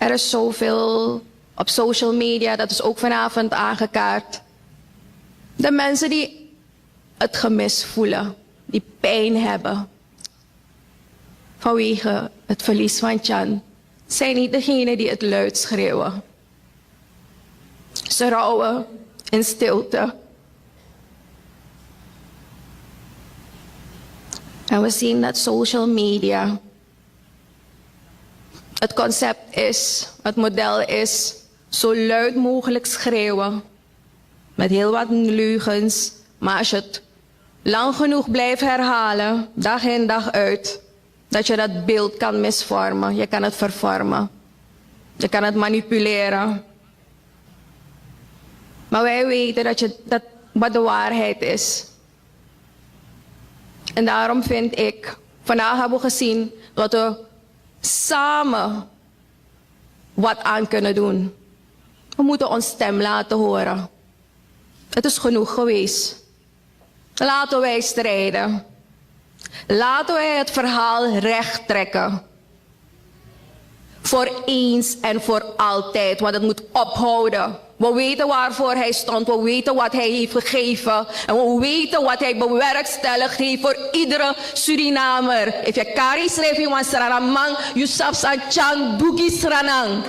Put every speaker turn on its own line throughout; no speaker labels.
Er is zoveel op social media, dat is ook vanavond aangekaart. De mensen die het gemis voelen, die pijn hebben vanwege het verlies van Chan, zijn niet degenen die het luid schreeuwen. Ze rouwen in stilte. En we zien dat social media het concept is, het model is, zo luid mogelijk schreeuwen. Met heel wat leugens. Maar als je het lang genoeg blijft herhalen, dag in dag uit, dat je dat beeld kan misvormen. Je kan het vervormen. Je kan het manipuleren. Maar wij weten dat wat de waarheid is. En daarom vind ik, vandaag hebben we gezien dat we samen wat aan kunnen doen. We moeten ons stem laten horen. Het is genoeg geweest. Laten wij strijden. Laten wij het verhaal recht trekken. Voor eens en voor altijd, want het moet ophouden. We weten waarvoor hij stond, we weten wat hij heeft gegeven. En we weten wat hij bewerkstelligd heeft voor iedere Surinamer. If je kari schrijft in Sranamang, Yusuf Sanchang, Dugi Sranang.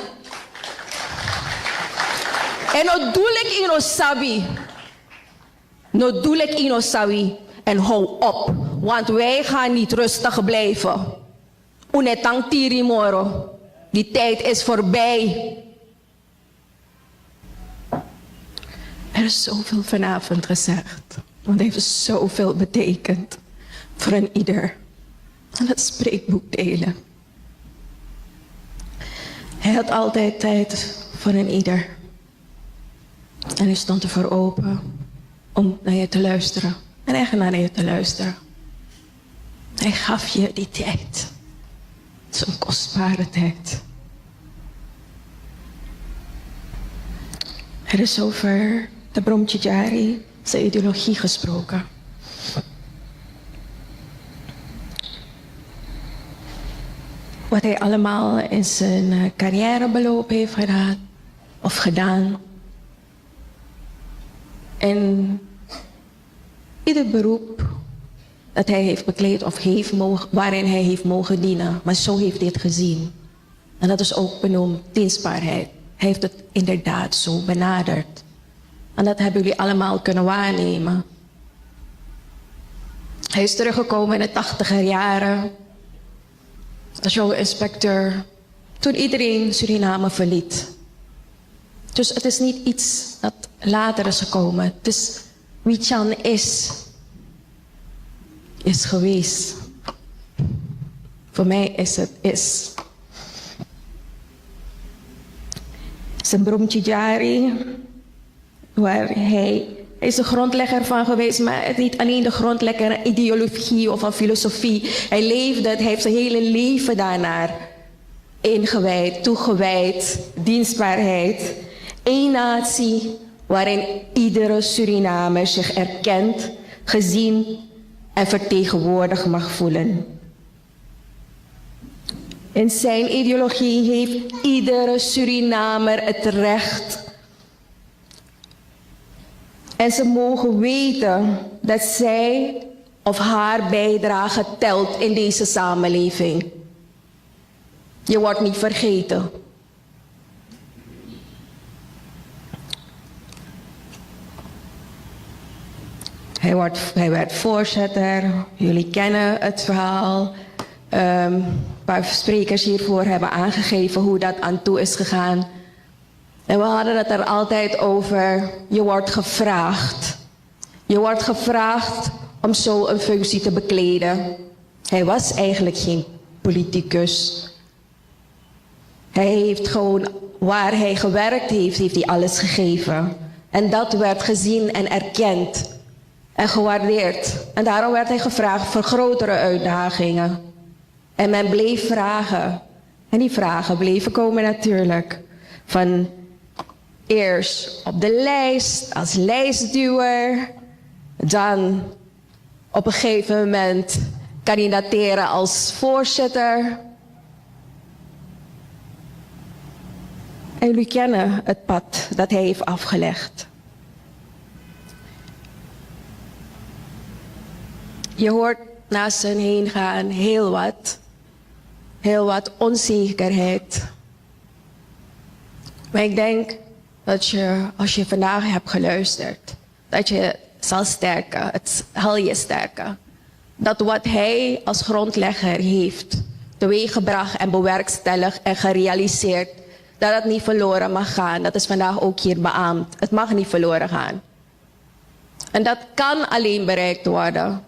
En no doe ik in Osabi. No doe ik in Osabi. En hou op, want wij gaan niet rustig blijven. Unetang tirimoro. Die tijd is voorbij. Er is zoveel vanavond gezegd. Want het heeft zoveel betekend voor een ieder. En het spreekboek delen. Hij had altijd tijd voor een ieder. En hij stond ervoor open om naar je te luisteren. En echt naar je te luisteren. Hij gaf je die tijd. Het is een kostbare tijd. Er is over de Brahmachari, zijn ideologie gesproken. Wat hij allemaal in zijn carrièrebeloop heeft gedaan. En ieder beroep dat hij heeft bekleed of waarin hij heeft mogen dienen. Maar zo heeft hij het gezien. En dat is ook benoemd dienstbaarheid. Hij heeft het inderdaad zo benaderd. En dat hebben jullie allemaal kunnen waarnemen. Hij is teruggekomen in de 80er jaren. Als jonge inspecteur. Toen iedereen Suriname verliet. Dus het is niet iets dat later is gekomen. Het is wie Chan is geweest. Voor mij is het zijn Brahmachari, waar hij is de grondlegger van geweest, maar het is niet alleen de grondlegger, een ideologie of een filosofie. Hij leefde het, hij heeft zijn hele leven daarnaar ingewijd, toegewijd, dienstbaarheid. Eén natie waarin iedere Surinamer zich erkend, gezien en vertegenwoordigd mag voelen. In zijn ideologie heeft iedere Surinamer het recht. En ze mogen weten dat zij of haar bijdrage telt in deze samenleving. Je wordt niet vergeten. Hij werd voorzitter. Jullie kennen het verhaal. Een paar sprekers hiervoor hebben aangegeven hoe dat aan toe is gegaan. En we hadden het er altijd over. Je wordt gevraagd. Je wordt gevraagd om zo een functie te bekleden. Hij was eigenlijk geen politicus. Hij heeft gewoon, waar hij gewerkt heeft, heeft hij alles gegeven. En dat werd gezien en erkend. En gewaardeerd. En daarom werd hij gevraagd voor grotere uitdagingen. En men bleef vragen. En die vragen bleven komen natuurlijk. Van eerst op de lijst, als lijstduwer. Dan op een gegeven moment kandidateren als voorzitter. En jullie kennen het pad dat hij heeft afgelegd. Je hoort naast hen heen gaan heel wat onzekerheid. Maar ik denk dat als je vandaag hebt geluisterd, dat je zal sterken, het zal je sterken. Dat wat hij als grondlegger heeft teweeggebracht en bewerkstelligd en gerealiseerd, dat het niet verloren mag gaan. Dat is vandaag ook hier beaamd. Het mag niet verloren gaan. En dat kan alleen bereikt worden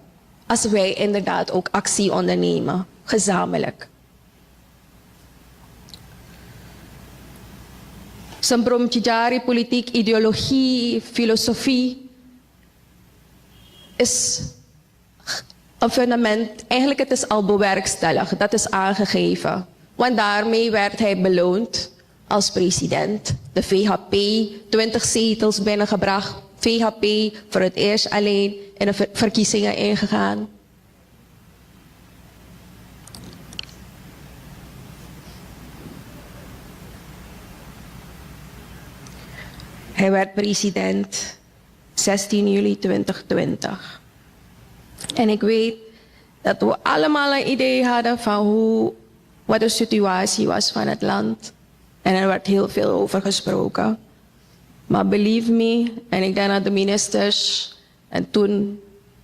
als wij inderdaad ook actie ondernemen, gezamenlijk. Zijn bromtjari, politiek, ideologie, filosofie is een fundament. Eigenlijk het is al bewerkstelligd, dat is aangegeven. Want daarmee werd hij beloond als president. De VHP, 20 zetels binnengebracht. VHP voor het eerst alleen in de verkiezingen ingegaan. Hij werd president 16 juli 2020. En ik weet dat we allemaal een idee hadden van wat de situatie was van het land. En er werd heel veel over gesproken. Maar believe me, en ik denk dat de ministers en toen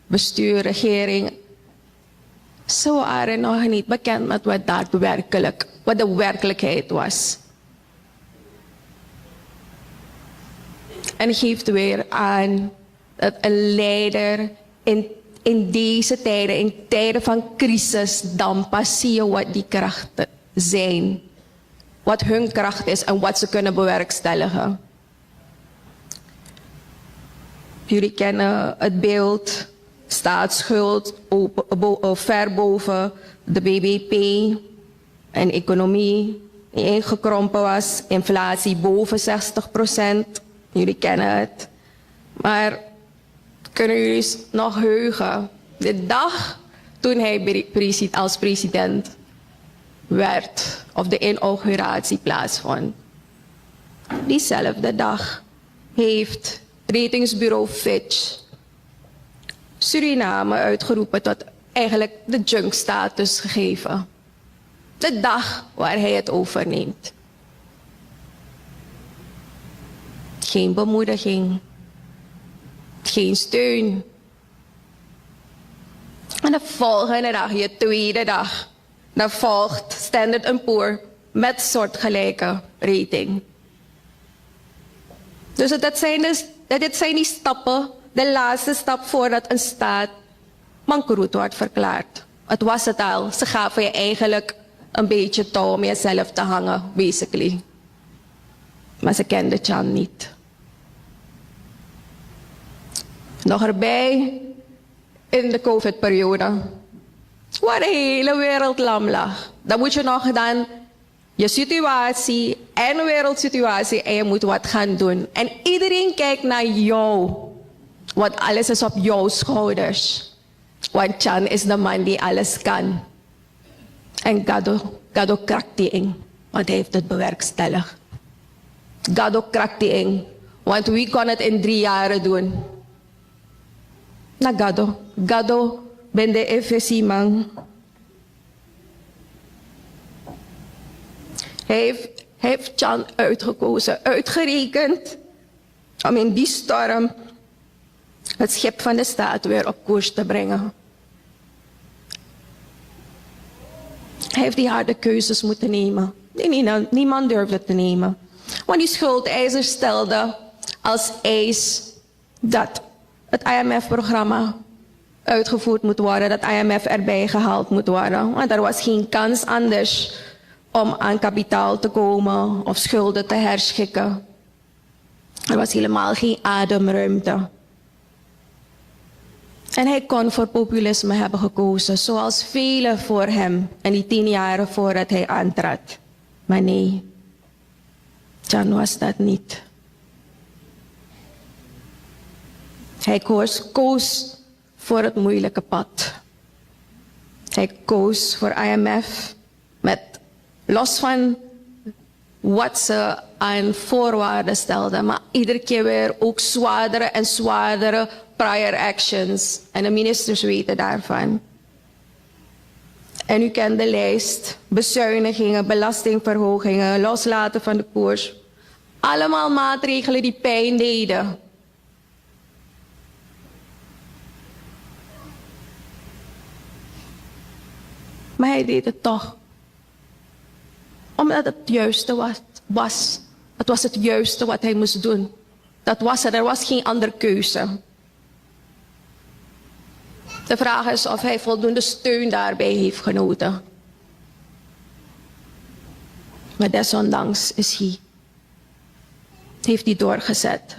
bestuur, regering, ze waren nog niet bekend met wat de werkelijkheid was. En geeft weer aan dat een leider in deze tijden, in tijden van crisis, dan pas zie je wat die krachten zijn. Wat hun kracht is en wat ze kunnen bewerkstelligen. Jullie kennen het beeld, staatsschuld ver boven de BBP, een economie die ingekrompen was, inflatie boven 60%. Jullie kennen het. Maar kunnen jullie nog heugen? De dag toen hij als president werd, of de inauguratie plaatsvond. Diezelfde dag heeft ratingsbureau Fitch Suriname uitgeroepen tot eigenlijk de junk-status gegeven. De dag waar hij het overneemt. Geen bemoediging. Geen steun. En de volgende dag, je tweede dag, dan volgt Standard & Poor met soortgelijke rating. Dus dit zijn die stappen, de laatste stap voordat een staat bankroet wordt verklaard. Het was het al. Ze gaven je eigenlijk een beetje touw om jezelf te hangen, basically. Maar ze kenden Chan niet. Nog erbij, in de COVID-periode, waar de hele wereld lam lag. Dan moet je nog dan je situatie en de wereldsituatie en je moet wat gaan doen. En iedereen kijkt naar jou, want alles is op jouw schouders. Want Chan is de man die alles kan. En Gado krakt die in, want hij heeft het bewerkstelligd. Gado krakt die in, want wie kon het in 3 jaar doen? Na Gado ben de FSC man. Hij heeft Chan uitgekozen, uitgerekend, om in die storm het schip van de staat weer op koers te brengen. Hij heeft die harde keuzes moeten nemen. Niemand durfde te nemen. Want die schuldeisers stelden als eis dat het IMF-programma uitgevoerd moet worden, dat IMF erbij gehaald moet worden. Want er was geen kans anders om aan kapitaal te komen of schulden te herschikken. Er was helemaal geen ademruimte. En hij kon voor populisme hebben gekozen, zoals velen voor hem in die 10 jaren voordat hij aantrad. Maar nee, Chan was dat niet. Hij koos voor het moeilijke pad. Hij koos voor IMF met los van wat ze aan voorwaarden stelden. Maar iedere keer weer ook zwaardere en zwaardere prior actions. En de ministers weten daarvan. En u kent de lijst. Bezuinigingen, belastingverhogingen, loslaten van de koers. Allemaal maatregelen die pijn deden. Maar hij deed het toch. Omdat het juiste was. Het was het juiste wat hij moest doen. Dat was het. Er was geen andere keuze. De vraag is of hij voldoende steun daarbij heeft genoten. Maar desondanks heeft hij doorgezet.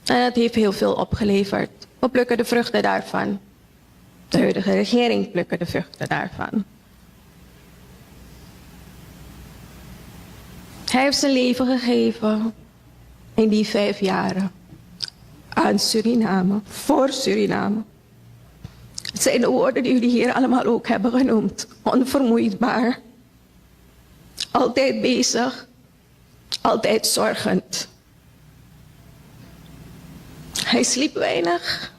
En het heeft heel veel opgeleverd. We plukken de vruchten daarvan. De huidige regering plukken de vruchten daarvan. Hij heeft zijn leven gegeven in die 5 jaren aan Suriname, voor Suriname. Het zijn de woorden die jullie hier allemaal ook hebben genoemd. Onvermoeidbaar. Altijd bezig. Altijd zorgend. Hij sliep weinig.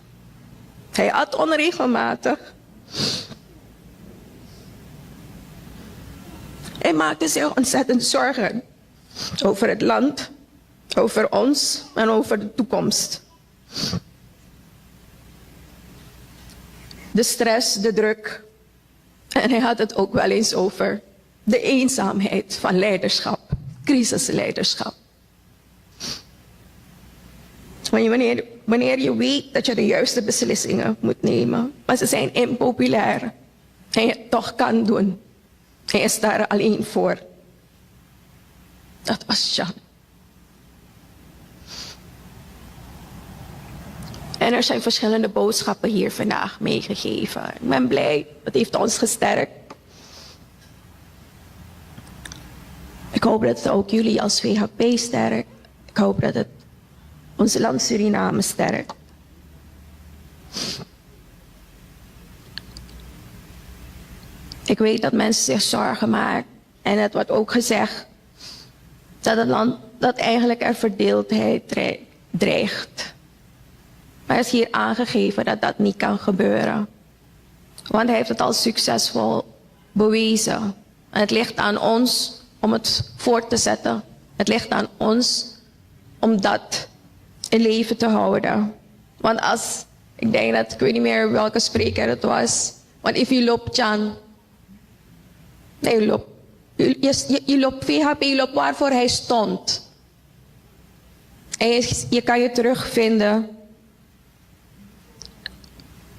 Hij at onregelmatig. Hij maakte zich ontzettend zorgen over het land, over ons en over de toekomst. De stress, de druk. En hij had het ook wel eens over de eenzaamheid van leiderschap, crisisleiderschap. Wanneer je weet dat je de juiste beslissingen moet nemen, maar ze zijn impopulair en je het toch kan doen. Hij is daar alleen voor. Dat was Jan. En er zijn verschillende boodschappen hier vandaag meegegeven. Ik ben blij, het heeft ons gesterkt. Ik hoop dat het ook jullie als VHP sterkt. Ik hoop dat het ons land Suriname sterkt. Ik weet dat mensen zich zorgen maken. En het wordt ook gezegd dat het land dat eigenlijk er verdeeldheid dreigt. Maar er is hier aangegeven dat dat niet kan gebeuren. Want hij heeft het al succesvol bewezen. En het ligt aan ons om het voort te zetten. Het ligt aan ons om dat in leven te houden. Want ik denk dat, ik weet niet meer welke spreker het was. Want if you loopt, Jan. Nee, je loopt VHP, je loopt waarvoor hij stond. En je kan je terugvinden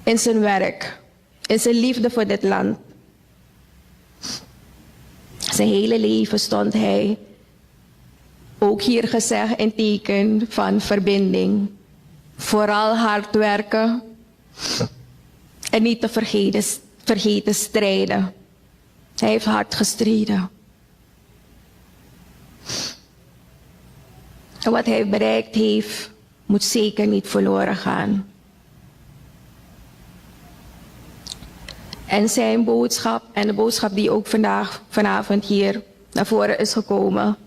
in zijn werk, in zijn liefde voor dit land. Zijn hele leven stond hij, ook hier gezegd, in teken van verbinding. Vooral hard werken en niet te vergeten strijden. Hij heeft hard gestreden. En wat hij bereikt heeft, moet zeker niet verloren gaan. En zijn boodschap, en de boodschap die ook vanavond hier naar voren is gekomen.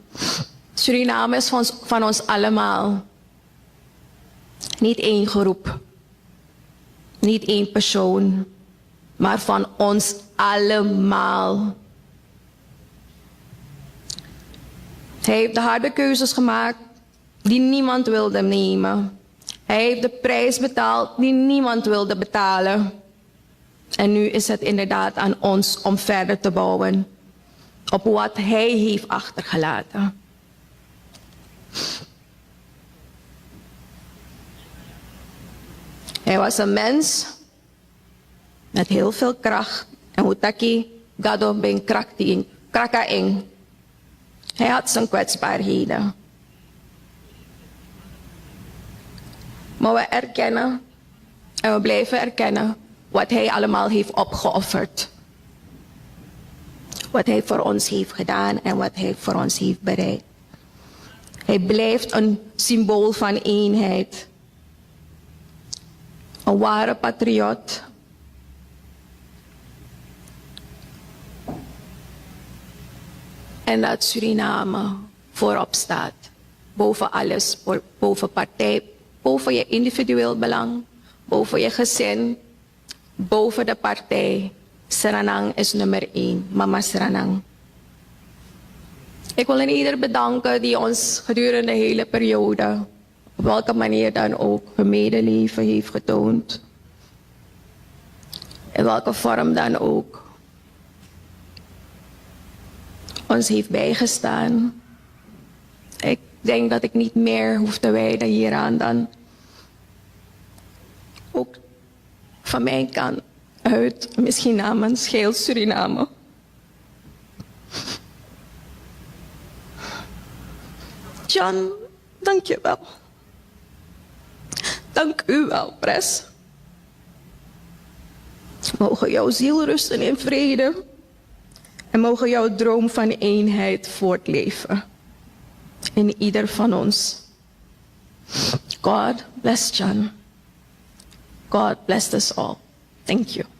Suriname is van ons allemaal. Niet één groep. Niet één persoon. Maar van ons allemaal. Hij heeft de harde keuzes gemaakt die niemand wilde nemen. Hij heeft de prijs betaald die niemand wilde betalen. En nu is het inderdaad aan ons om verder te bouwen op wat hij heeft achtergelaten. Hij was een mens met heel veel kracht. En hoe taki gado ben krakaing. Hij had zijn kwetsbaarheden. Maar we erkennen en we blijven erkennen wat hij allemaal heeft opgeofferd. Wat hij voor ons heeft gedaan en wat hij voor ons heeft bereikt. Hij blijft een symbool van eenheid. Een ware patriot. En dat Suriname voorop staat. Boven alles, boven partij, boven je individueel belang, boven je gezin, boven de partij. Suriname is nummer 1, Mama Suriname. Ik wil in ieder bedanken die ons gedurende de hele periode, op welke manier dan ook, hun medeleven heeft getoond. In welke vorm dan ook. Ons heeft bijgestaan. Ik denk dat ik niet meer hoef te wijden hieraan dan. Ook van mijn kant uit, misschien namens heel Suriname. John, dank je wel. Dank u wel, pres. Mogen jouw ziel rusten in vrede. En mogen jouw droom van eenheid voortleven. In ieder van ons. God bless John. God bless us all. Thank you.